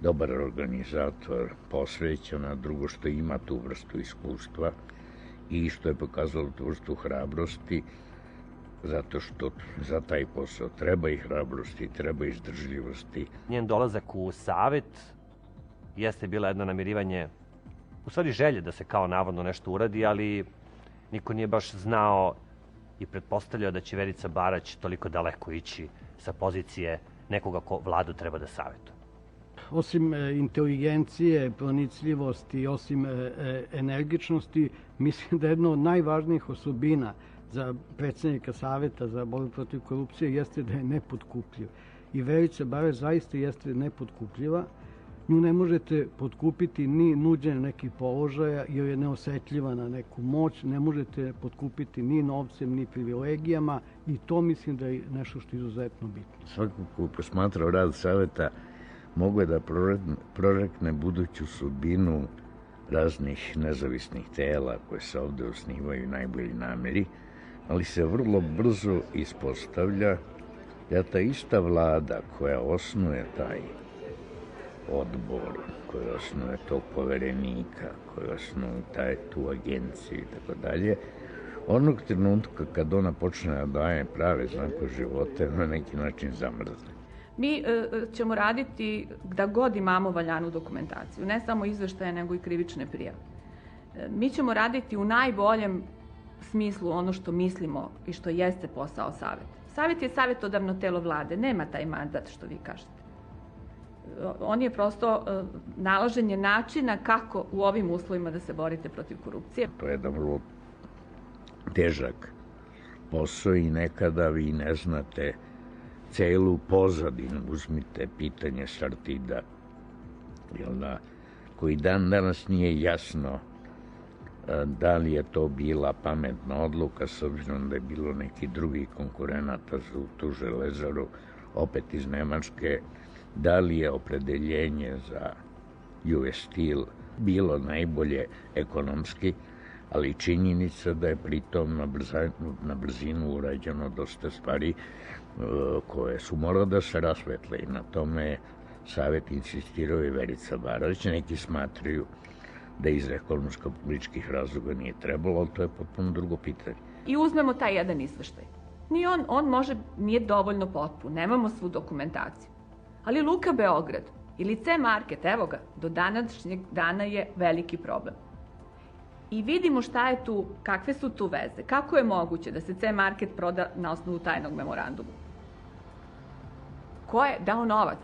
dobar organizator, posvećen, a drugo što ima tu vrstu iskustva i što je pokazalo tu vrstu hrabrosti, zato što za taj posao treba i hrabrosti, treba izdržljivosti. Njen dolazak u Savet jeste bila jedno namirivanje, u stvari želje da se kao navodno nešto uradi, ali niko nije baš znao i pretpostavljao da će Verica Barać toliko daleko ići sa pozicije nekoga ko vladu treba da savetuje. Osim inteligencije, pronicljivosti, osim energičnosti, mislim da jedna od najvažnijih osobina za predsjednika Saveta za borbu protiv korupcije jeste da je nepotkupljiv. I Verica Barać zaista jeste nepotkupljiva. Nju ne možete potkupiti ni nuđenjem nekih položaja jer je neosetljiva na neku moć, ne možete potkupiti ni novcem, ni privilegijama i to mislim da je nešto što je izuzetno bitno. Svako ko posmatrao rad Saveta mogu je da prorekne buduću sudbinu raznih nezavisnih tela koje se ovde osnivaju u najboljoj nameri, ali se vrlo brzo ispostavlja da ta ista vlada koja osnuje taj odbor, koja osnuje tog poverenika, koja osnuje tu agenciju i tako dalje, onog trenutka kad ona počne da daje prave znakove života, na neki način zamrzne. Mi ćemo raditi da god imamo valjanu dokumentaciju, ne samo izveštaje, nego i krivične prijave. Mi ćemo raditi u najboljem smislu ono što mislimo i što jeste posao Saveta. Savet je savjetodavno telo vlade, nema taj mandat što vi kažete. On je prosto nalaženje načina kako u ovim uslovima da se borite protiv korupcije. To je jedan vrlo težak posao i nekada vi ne znate celu pozadinu. Uzmite pitanje Sartida, koji dan danas nije jasno da li je to bila pametna odluka, s obzirom da je bilo neki drugi konkurenata za tu železaru, opet iz Nemačke, da li je opredeljenje za US Steel bilo najbolje ekonomski, ali činjenica da je pritom na brzinu urađeno dosta stvari koje su morale da se rasvetle i na tome Savet insistirao i Verica Barać. Neki smatraju da iz ekonomsko-političkih razloga nije trebalo, ali to je potpuno drugo pitanje. I uzmemo taj jedan izveštaj. Nije dovoljno potpun, nemamo svu dokumentaciju. Ali Luka Beograd ili C-Market, evo ga, do današnjeg dana je veliki problem. I vidimo šta je tu, kakve su tu veze, kako je moguće da se C-Market proda na osnovu tajnog memoranduma. Ko je dao novac?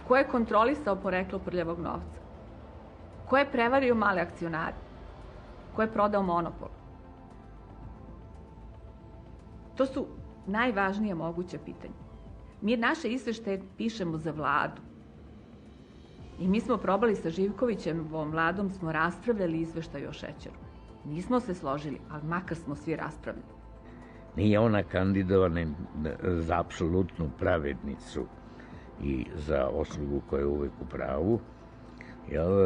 Ko je kontrolisao poreklo prljavog novca? Ko je prevario male akcionare? Ko je prodao monopol? To su najvažnije moguće pitanja. Mi naše izveštaje pišemo za vladu. I mi smo probali sa Živkovićevom vladom, smo raspravljali izveštaj o šećeru. Nismo se složili, ali makar smo svi raspravljali. Nije ona kandidovana za apsolutnu pravednicu i za oslugu koja je uvek u pravu,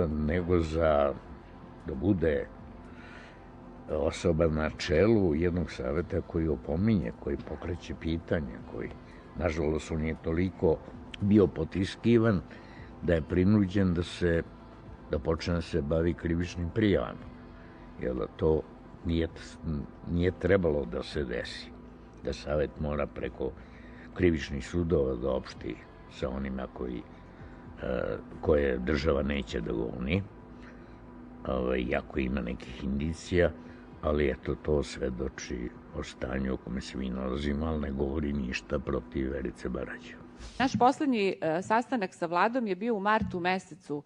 nego da bude osoba na čelu jednog saveta koji opominje, koji pokreće pitanja, koji, nažalost, on je toliko bio potiskivan da je prinuđen da počne da se bavi krivičnim prijavama. Jer to nije trebalo da se desi. Da savet mora preko krivičnih sudova da opšti sa onima koje država neće da goni, iako ima nekih indicija, ali eto, to svedoči o stanju u kome se mi nalazimo, ali ne govori ništa protiv Verice Barać. Naš poslednji sastanak sa vladom je bio u martu mesecu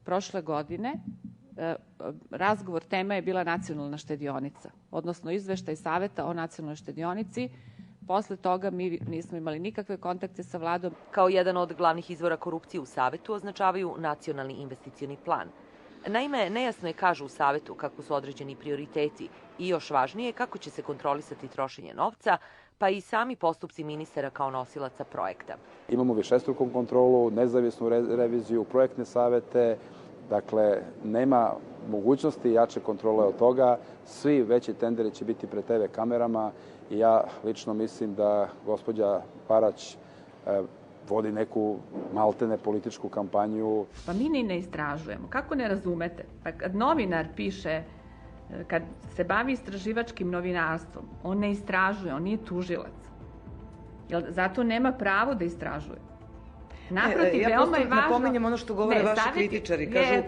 prošle godine. Razgovor, tema je bila nacionalna štedionica, odnosno izveštaj Saveta o nacionalnoj štedionici. Posle toga mi nismo imali nikakve kontakte sa vladom. Kao jedan od glavnih izvora korupcije u Savetu označavaju nacionalni investicioni plan. Naime, nejasno je, kažu u Savetu, kako su određeni prioriteti i još važnije kako će se kontrolisati trošenje novca, pa i sami postupci ministara kao nosilaca projekta. Imamo višestruku kontrolu, nezavisnu reviziju, projektne savete, dakle, nema mogućnosti jače kontrole od toga. Svi veći tenderi će biti pred TV kamerama i ja lično mislim da gospođa Barać vodi neku maltene političku kampanju. Pa mi ni ne istražujemo. Kako ne razumete? Pa kad novinar piše, kad se bavi istraživačkim novinarstvom, on ne istražuje, on nije tužilac. Jer zato nema pravo da istražuje. Naprotiv, veoma je važno... Ja napominjem ono što govore vaši kritičari. Kažu,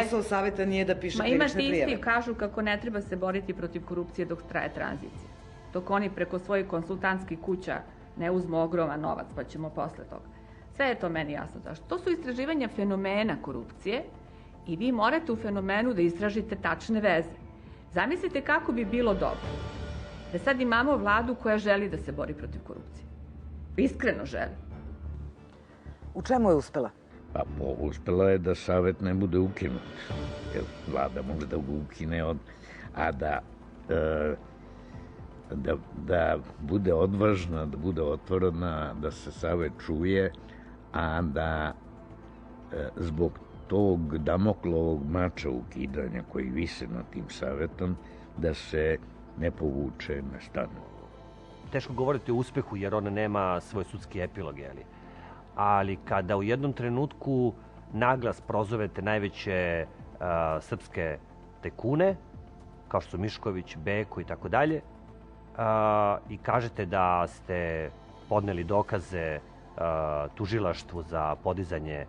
posao saveta nije da piše krivične prijave. Imate isti, kažu kako ne treba se boriti protiv korupcije dok traje tranzicija. Dok oni preko svojih konsultantskih kuća ne uzmu ogroman novac, pa ćemo posle toga. Sve je to meni jasno. To su istraživanja fenomena korupcije i vi morate u fenomenu da istražite tačne veze. Zamislite kako bi bilo dobro da sad imamo vladu koja želi da se bori protiv korupcije. Iskreno želi. U čemu je uspela? Pa uspela je da savet ne bude ukinut. Jer vlada može da ga ukine, a da bude odvažna, da bude otvorena, da se savet čuje, a da zbog tog Damoklovog mača ukidanja koji vise nad tim savetom, da se ne povuče, ne stane. Teško govoriti o uspehu jer ona nema svoj sudski epilog, ali kada u jednom trenutku naglas prozovete najveće srpske tajkune, kao što su Mišković, Beko i tako dalje, i kažete da ste podneli dokaze tužilaštvu za podizanje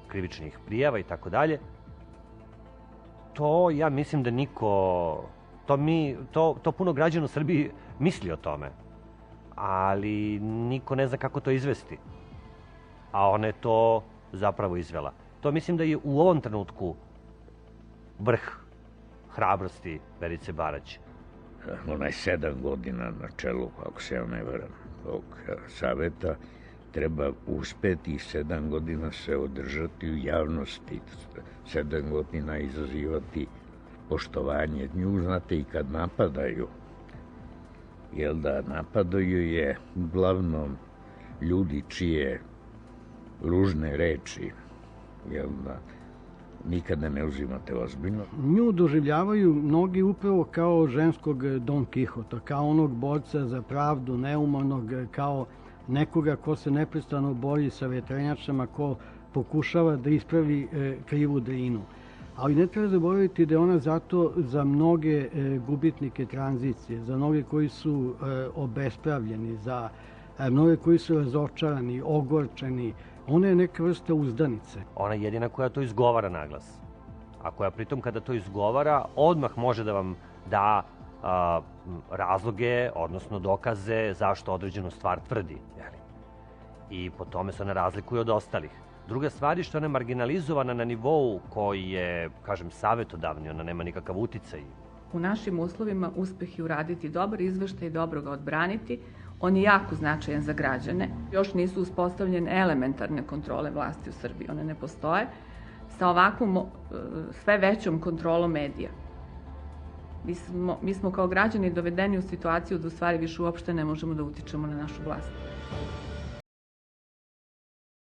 krivičnih prijava i tako dalje, to ja mislim da niko, to puno građana u Srbiji misli o tome, ali niko ne zna kako to izvesti. A ona je to zapravo izvela. To mislim da je u ovom trenutku vrh hrabrosti Verice Barać. Ona je 7 godina na čelu, ako se ja ne varam, ovog saveta. Treba uspeti 7 godina se održati u javnosti, 7 godina izazivati poštovanje nju. Znate, i kad napadaju, jer da napadaju je uglavnom ljudi čije ružne reči, jel da, nikada ne uzimate ozbiljno. Nju doživljavaju mnogi upravo kao ženskog Don Kihota, kao onog borca za pravdu, neumornog, kao nekoga ko se neprestano bori sa vetrenjačama, ko pokušava da ispravi krivu drinu. Ali ne treba zaboraviti da je ona zato za mnoge gubitnike tranzicije, za mnoge koji su obespravljeni, za mnoge koji su razočarani, ogorčeni. Ona je neka vrsta uzdanice. Ona je jedina koja to izgovara naglas. A koja pritom kada to izgovara, odmah može da vam da razloge, odnosno dokaze zašto određenu stvar tvrdi. I po tome se ona razlikuje od ostalih. Druga stvar je što ona je marginalizovana na nivou koji je, kažem, savetodavni, ona nema nikakav uticaj. U našim uslovima uspeh je uraditi dobar izveštaj i dobro ga odbraniti. On je jako značajan za građane. Još nisu uspostavljene elementarne kontrole vlasti u Srbiji. One ne postoje. Sa ovakvom sve većom kontrolom medija. Mi smo kao građani dovedeni u situaciju da u stvari više uopšte ne možemo da utičemo na našu vlast.